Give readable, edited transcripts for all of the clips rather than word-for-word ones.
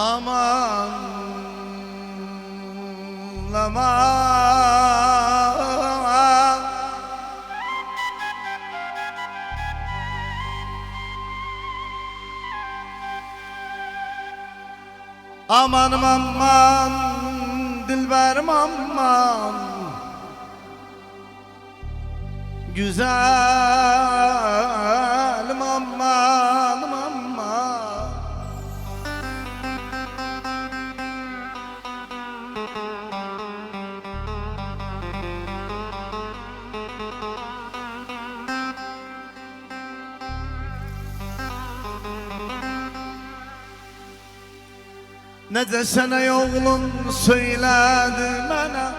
Aman aman, amanım aman, dilberim aman, güzelim aman aman. Ne desene oğlum söyledi bana,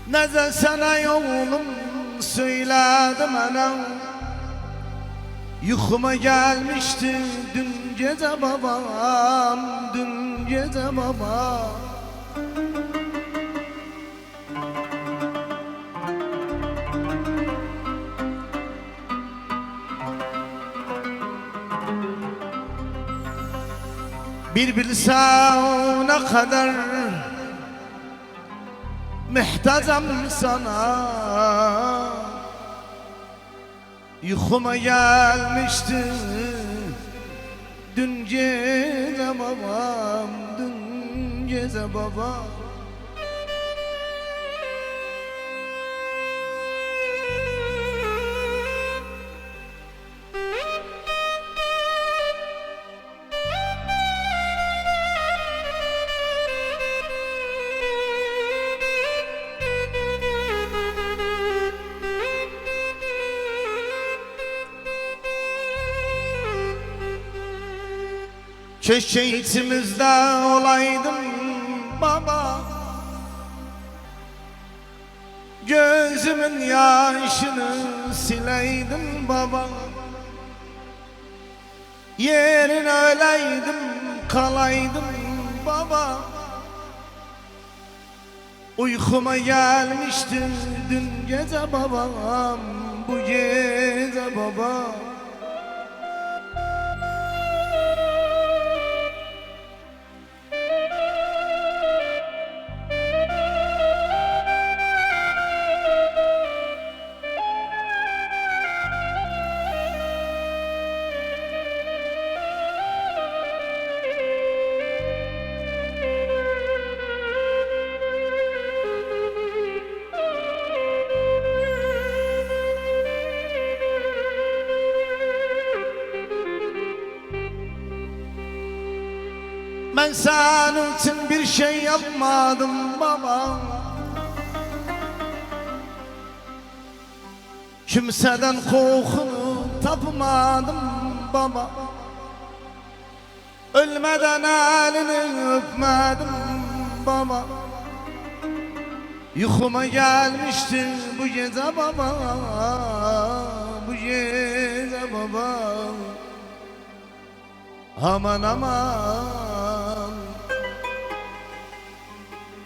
ne desene oğlum söyledi bana. Yuhuma gelmişti dün gece babam, dün gece babam. Bir bilsen ne kadar muhtacım sana. Yuhuma gelmişti dün gece babam, dün gece babam. Keşke içimizde olaydın baba, gözümün yaşını sileydin baba. Yerine öleydim kalaydım baba. Uykuma gelmişti dün gece babam, bu gece babam. Ben senin için bir şey yapmadım baba, kimseden korkunu tapmadım baba. Ölmeden elini öpmedim baba. Yuhuma gelmişti bu gece baba, bu gece baba. Aman aman,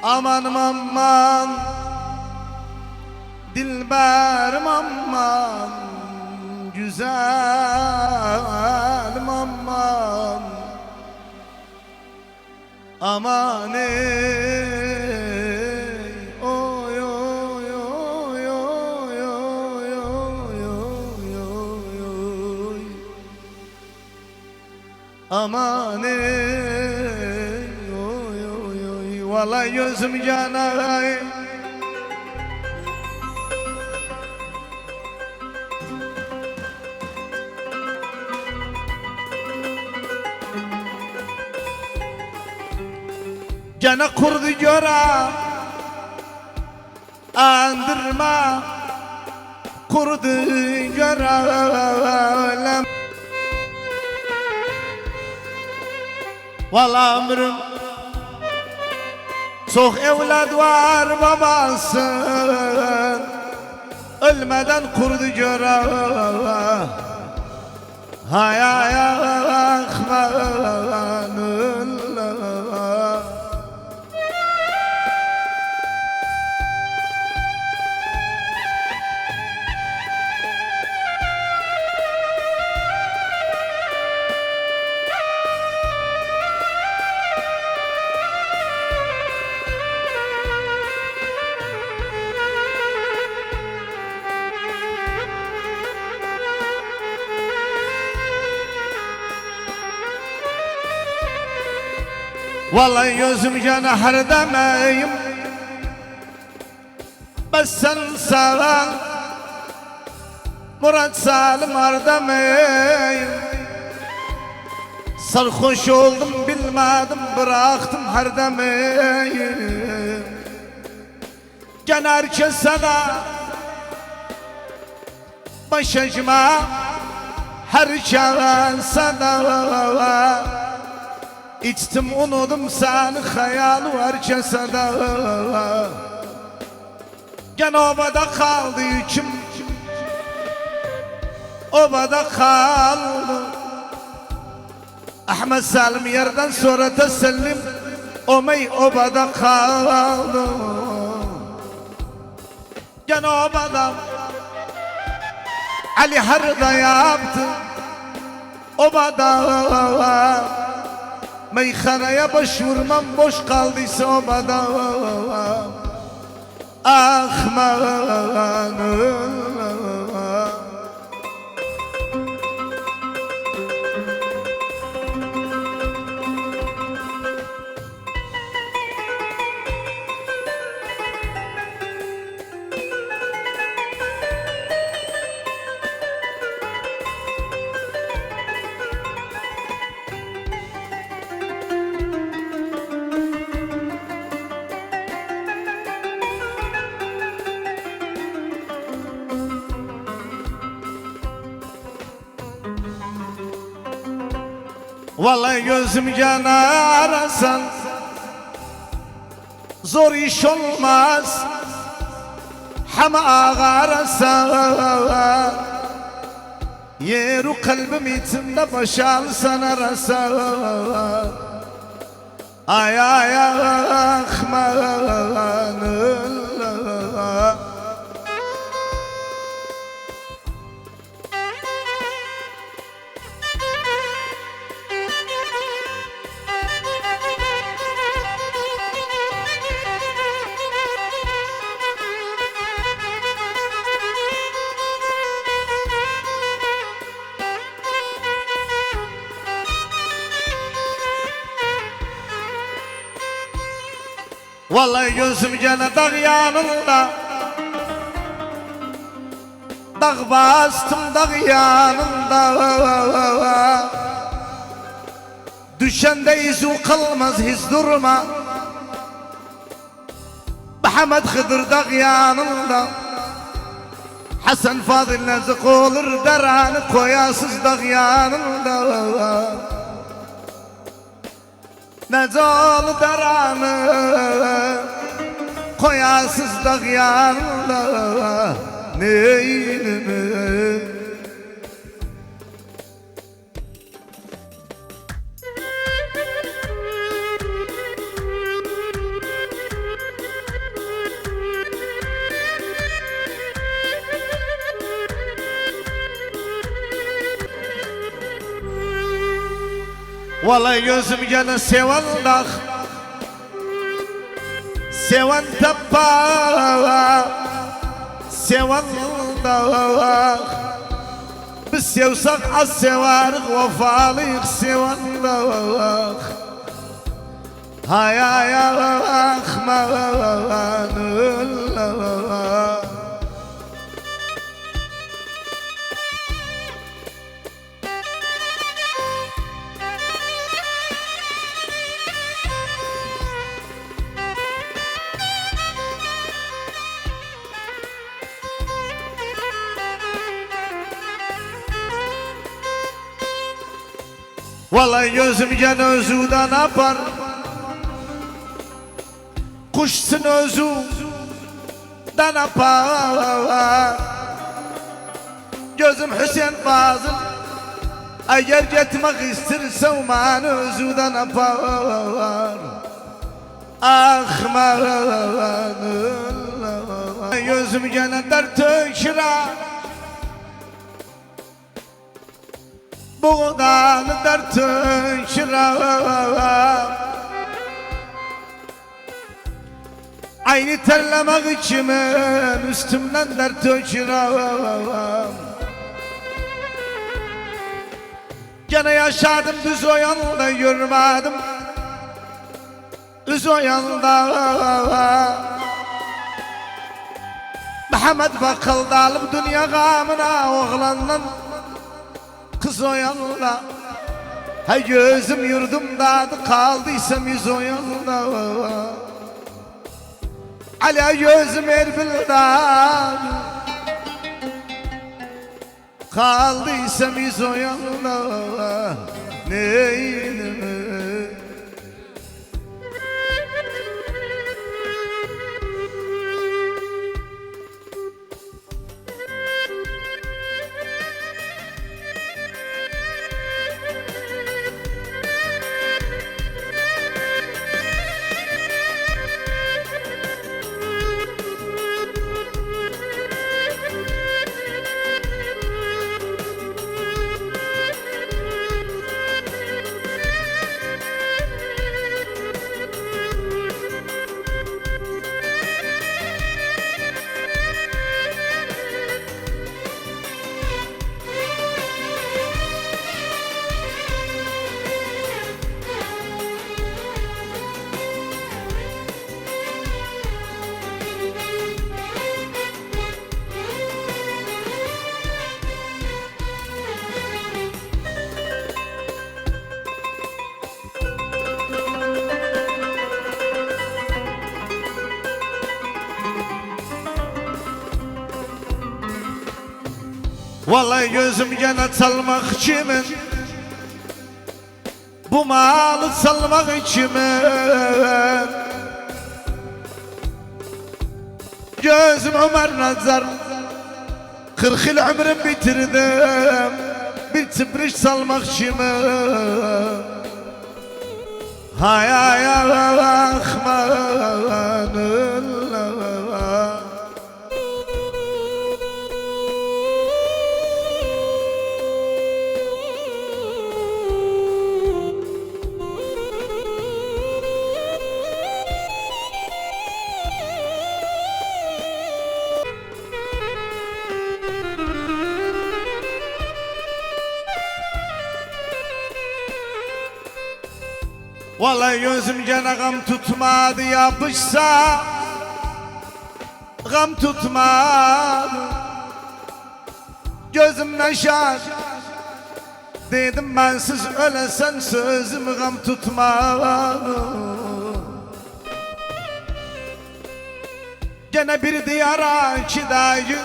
amanım aman, dilberim aman, güzelim aman. Aman ey, oy oy oy oy oy oy oy oy. Aman ey, oy oy oy. Vallahi gözüm yanar. Gene kurdu göre andırma, kurdu göre. Vallahi ömrüm çok evlad var babasın, ölmeden kurdu göre. Hay hay ahmanullah. Vallahi gözüm yana her demeyim. Ben sen seven Murat Salim her demeyim. Sarhoş oldum bilmedim bıraktım her demeyim. Gene herkes sana başacıma herkes sana İçtim unudum seni hayalı herkese de gene obada kaldı yüküm obada kaldı. Ahmet Salim yerden sonra tesellim Omey obada kaldı. Gene obada Ali Harda yaptı obada. Meyhaneye başvurmam boş kaldıysa obada. Ah manım. Vallahi gözüm cana arasan zor iş olmaz. Hama arasan yeru kalbim içinde boşalsan arasan. Ay ay ahmanım. Vallahi gözüm gene dağ yanında. Dağ bastım dağ yanında. Düşende izu kalmaz hiç durma. Muhammed Hıdır dağ yanında. Hasan Fadıl Nezık olur deranı koyasız dağ yanında. Nezalı deranı koyasız dağ yanında. Neyini vallahi gözüm gene seven dağ seven tepe seven dağ. Biz sevsak az sevarik vefalıyık seven dağ. Hay hay ahmanım. Vallahi gözüm gene özüden apar. Kuşsun özüden apar. Gözüm Hüseyin Fazıl eğer gitmek istersen beni özüden apar. Ah manım. Gözüm gene dert tökürer. Buğdanı dert tökürer. Aynı terlemek içimin üstümden dert tökürer. Gene yaşadım düz o yolda yürümedim. Üz o yanda Mehmet bakıldı alıp dünya gamına oğlandan kız o yanda. Hay gözüm yurdumda kaldıysam yüz o yanda. Ali gözüm Erbil'den kaldıysam yüz o yanda. Neyim? Vallahi gözüm gene çalmak kimin, bu malı çalmak kimin. Gözüm Ömer Nazar, 40 yıl ömrüm bitirdim, bir tıbrış salmak kimin. Hay hay Rahmanullah. Vallahi gözüm gene gam tutmadı, yapışsa gam tutmadı. Gözüm neşar dedim, bensiz ölesen sözüm gam tutmadı. Gene bir diyara iki dayı,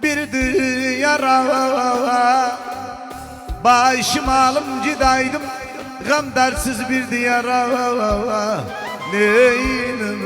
bir diyara başım alım gidaydım, gam dersiz bir diyara neyim?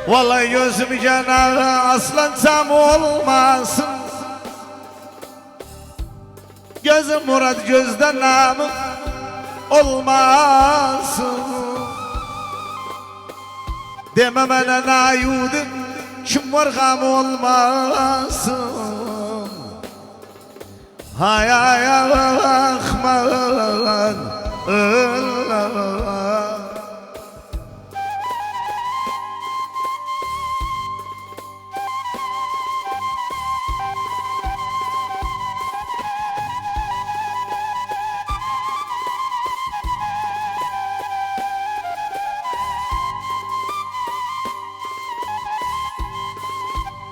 Vallahi gözüm gene aslan tam olmasın, gözüm Murat gözden namım olmasın. Demem ana nayudim kim var gam olmasın. Hay hay Rahman Allah.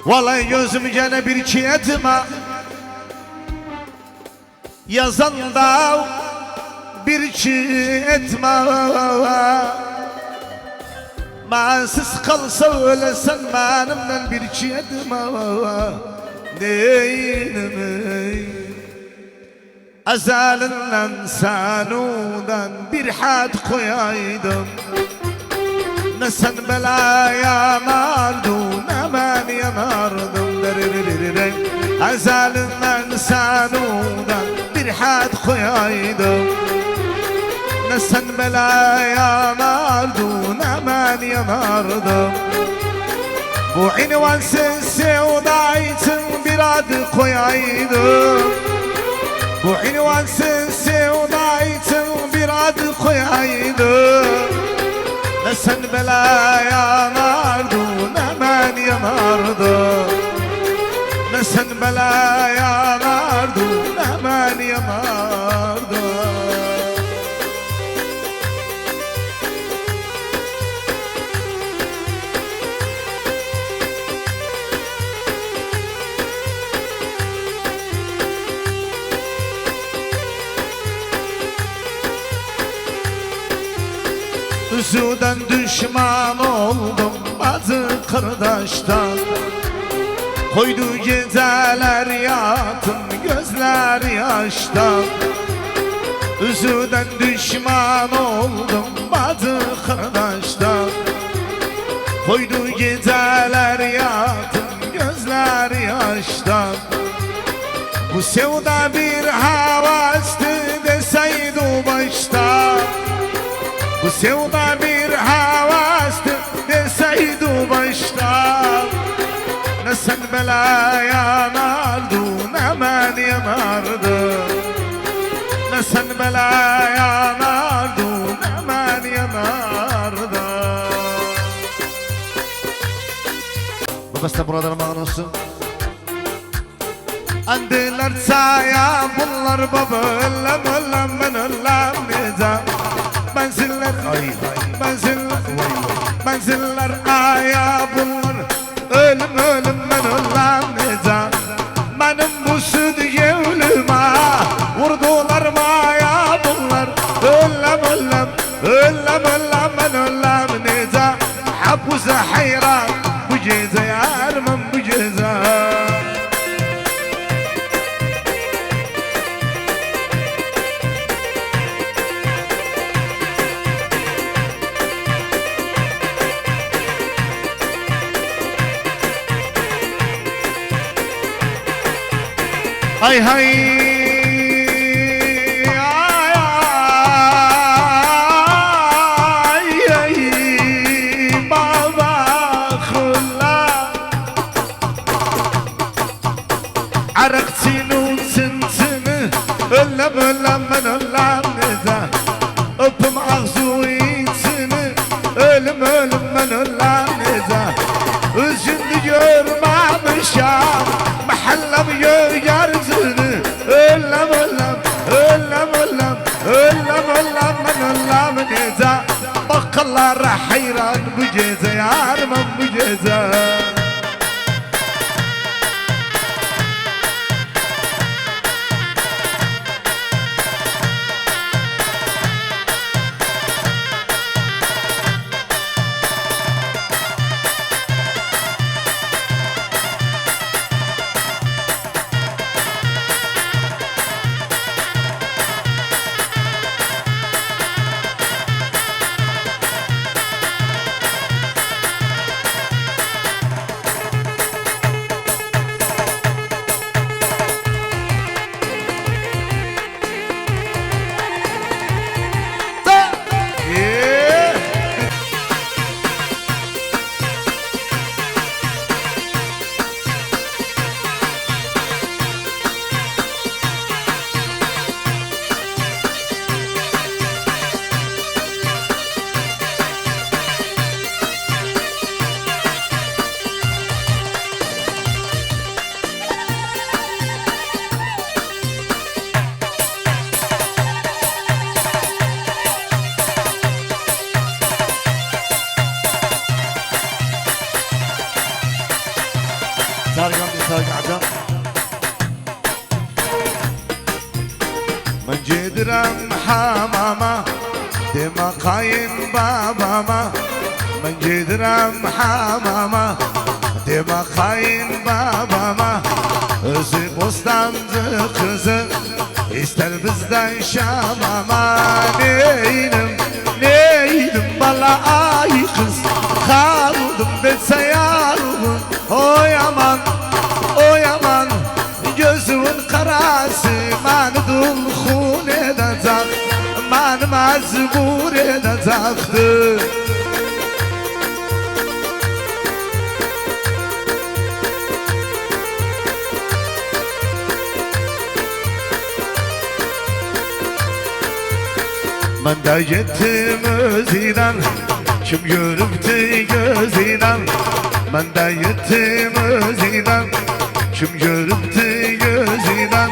Vallahi gözüm gene bir iki etme, yazan da bir iki etme. Bensiz kalsa ölesen benimle bir iki etme. Neyim? Ezelinden sanudan bir had koyaydım, ne sen belaya yanardın ne ben yanardım. Ezelinden sanudan bir had koyaydım, Ne sen bela yanardın, hemen yanardım. Bu invansız sevda için bir adı koyaydım. Bu invansız sevda için bir adı koyaydım. Ne sen bela yanardın, hemen yanardın. Ne sen bela yanardın, hemen yanardın. Üzüden düşman oldum bazı kardeşten. Koydu geceler yattım gözler yaştan. Üzüden düşman oldum bazı kardeşten. Koydu geceler yattım gözler yaştan. Bu sevda bir havastı deseydi başta. Bu sevda bir havastı deseydi başta. Ne sen bela yanardın, hemen yanardın. Ne sen bela yanardın, hemen yanardın. Bu beste buradan mağnası. Andiler saya bunlar baba öllem öllem ben öllem nizam. Benziller benziller aya bunlar ölüm ölüm ben öllem nizam. Benim bu südüye ölüme vurdular maya bunlar öllem öllem öllem öllem ben öllem nizam. Habuza hayran bu gece yarmam bu gece. Hay hay ay ay ay baba khulla عرقتينو سنتني öllem öllem ben öllem neza. Öpüm ağzuyitini ölüm ölüm ben öllem neza. Üzündü görmemişim mahallem yeryüzünü öllem öllem öllem öllem öllem öllem ben öllem neza. Bakkallara hayran bu gece yarmam bu gece. من جدرم حمامة دما قاين باباما. من جدرم حمامة دما قاين باباما. Özü bostancı kızı ister bizden şamama. Neydim bala ay kız kaldım betse yarım. Oy aman oy aman gözümün karası. Man dul hun edecek man mecbur edecekti. Ben de gittim özüden, kim görüptü gözüden. Ben de gittim özüden, kim görüptü gözüden.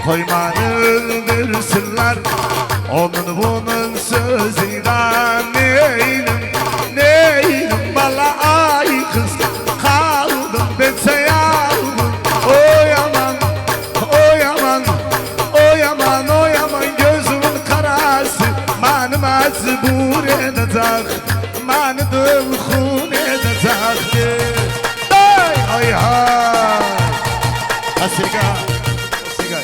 Koymanı öldürsünler, onun bunun sözüden. Neylim, neylim bala ay kız, kaldım ben yavrum. Oy aman, oy aman, oy aman, oy aman, gözümün karası beni mecbur edecek, beni dılhun edecek. Ay ay ay, asiga, asiga.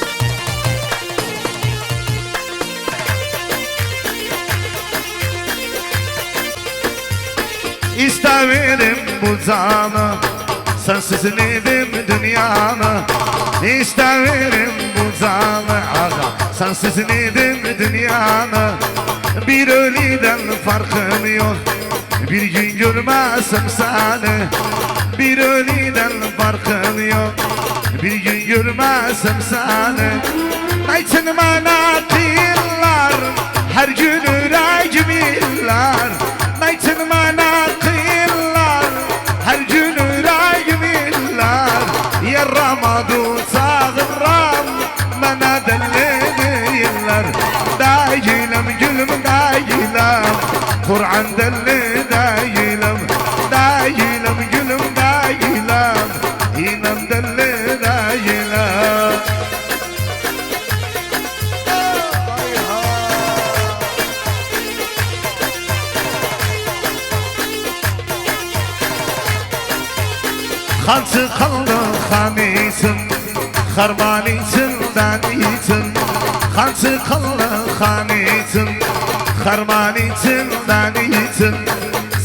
İstemedim bu canı, sensiz nedim dünyanı. İstemedim bu canı ağa, sensiz nedim dünyanı. Bir ölüden farkım yok, bir gün görmezsem seni. Bir ölüden farkım yok, bir gün görmezsem seni. Neytin bana kıyırlar, her gün yüreğim iller. Neytin bana kıyırlar, her gün yüreğim iller. Yaramadı sağıram, bana deli değiller. Değilim gülüm değilim, Kur'an deli değilim. Değilim gülüm değilim, inan deli değilim. Kansı kaldı hamisin, harmanisin danisin. Kansı kaldı hamisin, harmanisin danisin.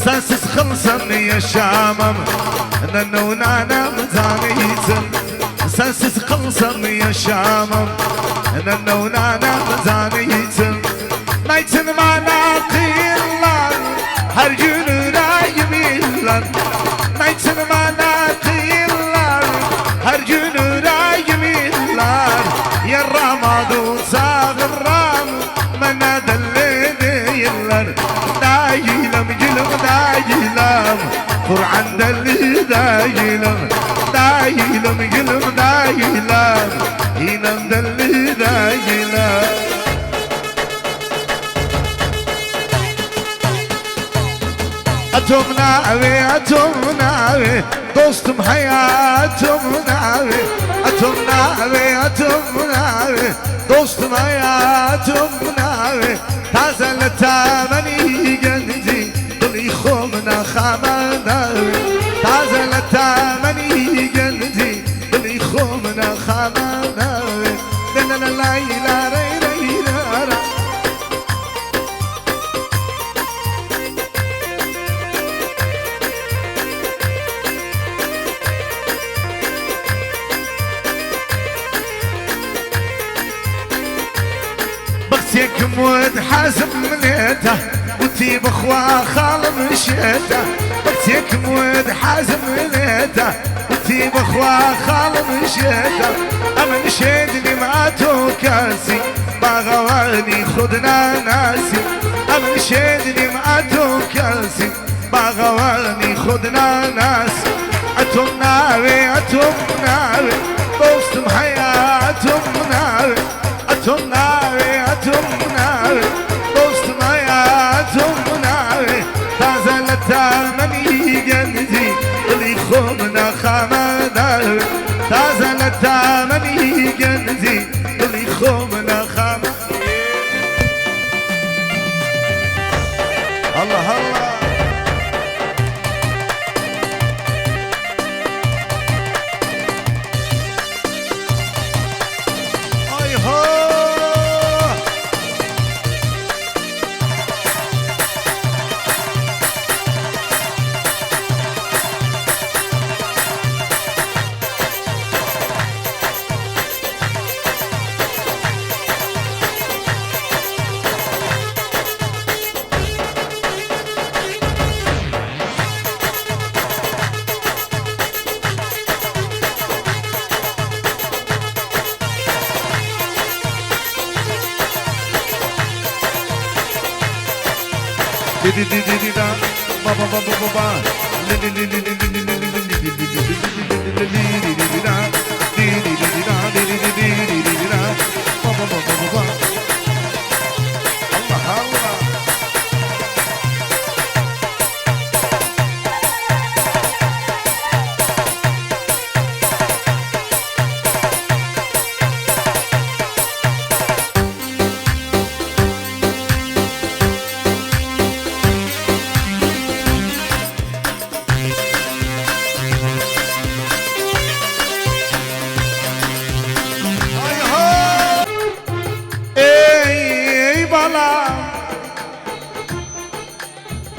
Sensiz kılsam yaşamam, nanu nanam zanisin. Sensiz kılsam yaşamam, nanu nanam zanisin. Neytin bana kıyırlar, her gün yüreğim iller. Neytin bana kıyırlar, her gün yüreğim iller. Yaramadı sağıram, bana deli değiller. Değilim gülüm değilim, Kur'an deli değilim. Değilim gülüm değilim, inan deli değilim. Atom navi, atom navi, dostum hayatım navi. Atom navi, atom navi, dostum hayatım navi. Tazele tamani genci, dili khomna khamanavi. Tazele tamani genci, dili khomna khamanavi. La la la la la la la la. بغتك مود حازم مليته وتي بخوا خال مشيته. بغتك مود حازم مليته وتي بخوا خال مشيته. اما مشيتني ما توكاسي باغواني خدنا ناسي. اما مشيتني ما توكاسي باغواني خدنا ناسي. اتم ناوي اتم ناوي دوستم حياتم ناوي. اتم ناوي اتم ناوي دوستم حياتم ناوي. تازلتا مني جنزي اللي خمنا خمناوي. تازلتا مني جنزي اللي خمنا خمناوي. الله الله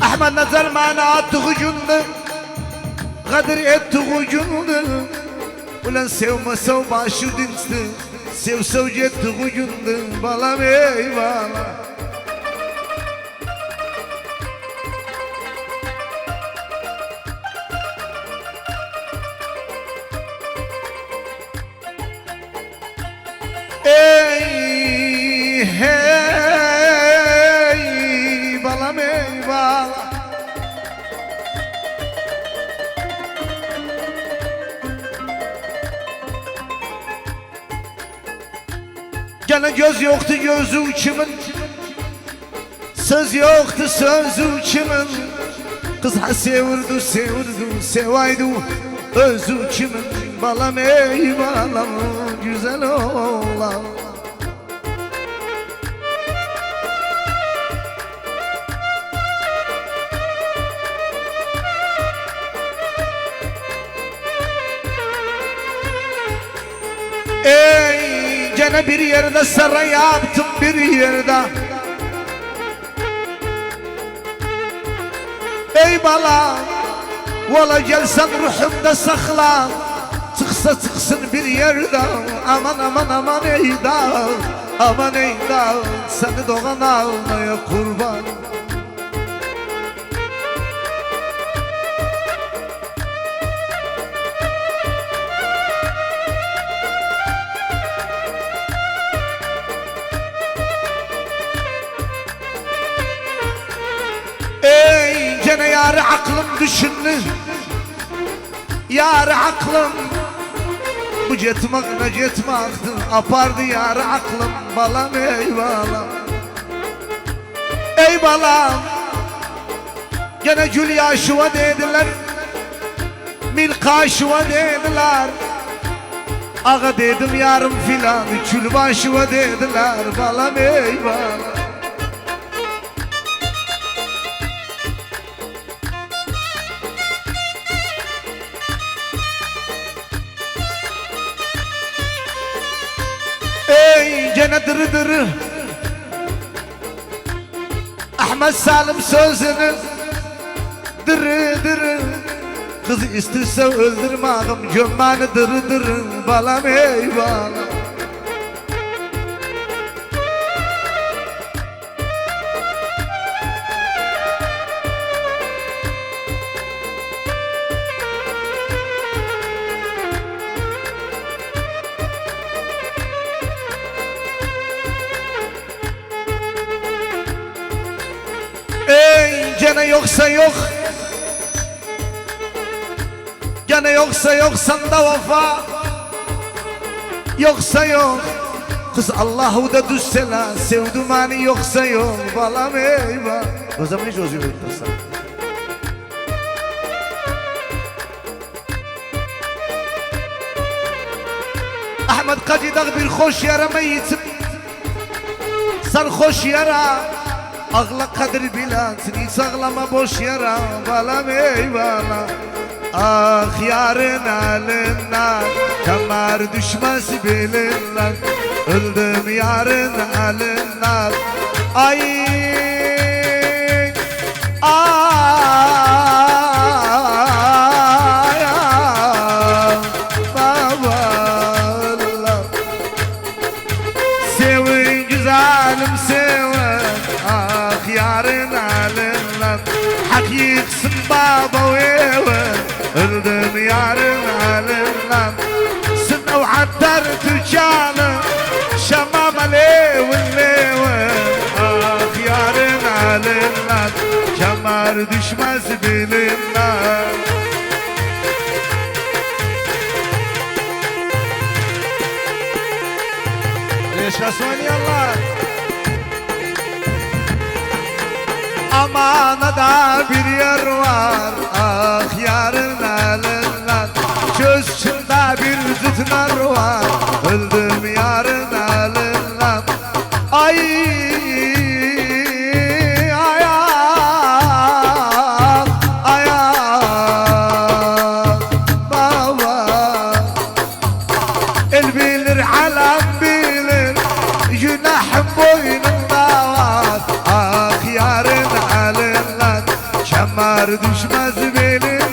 أحمد نزل معنا تغجن غدر تغجن ولن سيو ما سو باشو دنست سيو سو جت تغجن بالا مي بالا hey بالا مي بالا Gene göz yoktu gözü kimin, söz yoktu sözü kimin. Kız ha sevirdu sevirdu sevaydı özü kimin. Balam ey balam güzel oğlan. Gene bir yerde saray yaptım bir yerde. Ey bala valla gelsen ruhumda sakla. Çıksa çıksın bir yerde. Aman aman aman ey dağ, aman ey dağ, seni doğan almaya kurban. Gene yar aklım düşündü, yar aklım bu cetmek ne cetmekti, apardı yar aklım. Balam ey balam, ey balam. Gene gül yaşıva dediler, milka şuva dediler. Ağa dedim yarım filan, kül başıva dediler. Balam ey balam. Gene dırı dırı Ahmet Salim sözünü dırı dırı. Kız isterse öldürmağım gömmeni dırı dırı. Balam ey balam. Gene yoksa yok, gene yoksa yok sanda vefa, yoksa yok. Kız Allahu da düşsela sevdim hani yoksa yok. Balam ey balam. O zaman hiç özür dilerim. Ahmet Kacı'da bir hoş yara meyitim, sarhoş yara. Ağla kadir bilansın, hiç ağlama boş yara. Balam ey balam. Ah yarın elinden kemer düşmez bilinler. Öldüm yarın elinden. Ay ay babalar. Sevin güzelim sevin. Yarın elinden hak yıksın baba veven. Öldüm yarın elinden. Sınav hattar tüccanı şamam alevin leven. Ah yarın elinden Çember düşmez bilimden. Yaşasın oynayanlar. Amanada bir yer var, ah yarın elinden. Çözçünde bir tütüner var, öldüm yarın elinden. Ay ayak, ayak baba. El bilir, alem bilir, günahım boynunda var. Ah yarın elinden, çember düşmez belimden.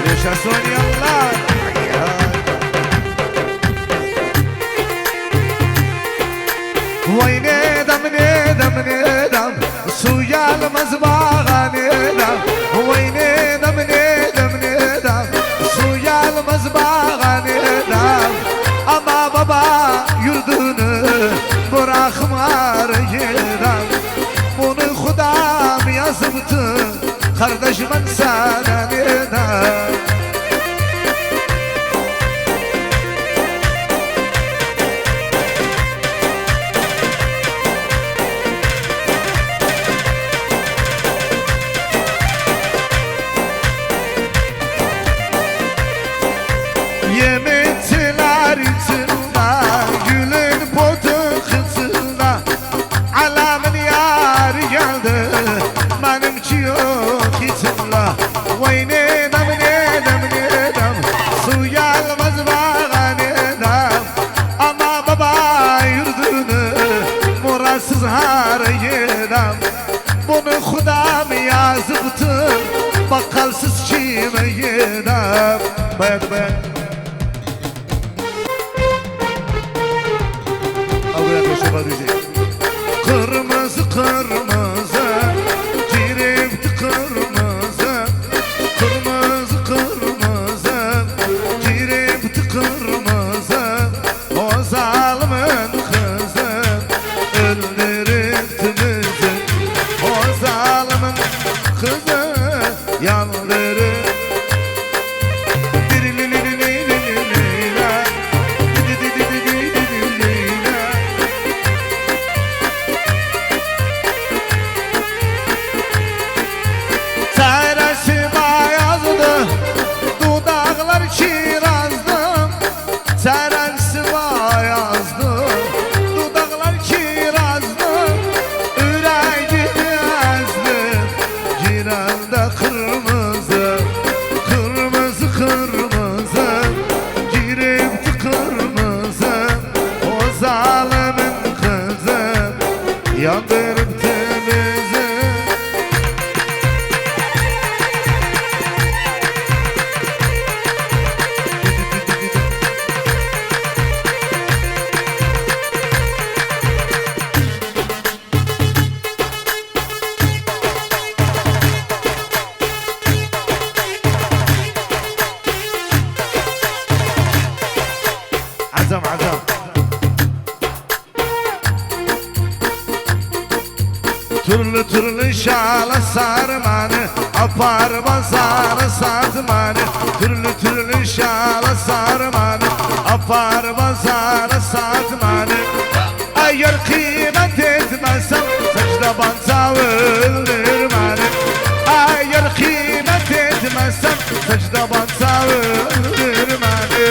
Yaşasın oynayanlar. Vay nedam nedam nedam, su gelmez bağa nedam. Vay nedam nedam nedam, su gelmez bağa nedam. Ama baba yurdunu bırakma redam. Bunu Hudam yazıptı, kardeşim ben sana nedam. Yemetler içinde, gülün potu kıtında. Alamin yar geldi, benimki yok içimde. Vay nedam nedam nedam, su gelmez bağa nedam. Ama baba yurdunu muratsız harayedam. Bunu Hudam yazıptı, bakalsız kime yedam. Bak bak. Kırmızı kırmızı, cirifti kırmızı. Kırmızı kırmızı, cirifti kırmızı. O zalimin kızı öldürüptü bizi. O zalimin kızı yandırıp. Yandırıptı bizi. Azam azam. Türlü türlü şala sarmanı, apar bazarı satmanı. Türlü türlü şala sarmanı, apar bazarı satmanı. Eğer kıymet etmezsem secde bansa öldürmeni. Eğer kıymet etmezsem secde bansa öldürmeni.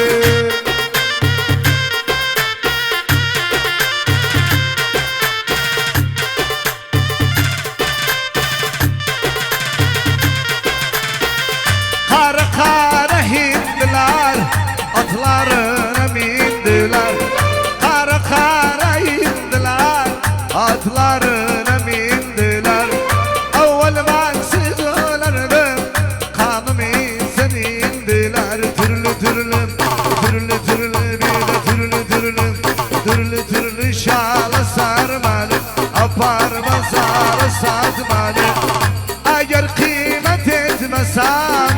Kara kara hindiler, atlarına bindiler. Kara kara hindiler, atlarına bindiler. Evvel ben siz ölerdim, kanımı seni yapar mazarı satmanı. Eğer kıymet etmesen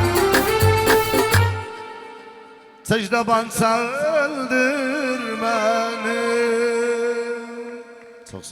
secde bansa öldü.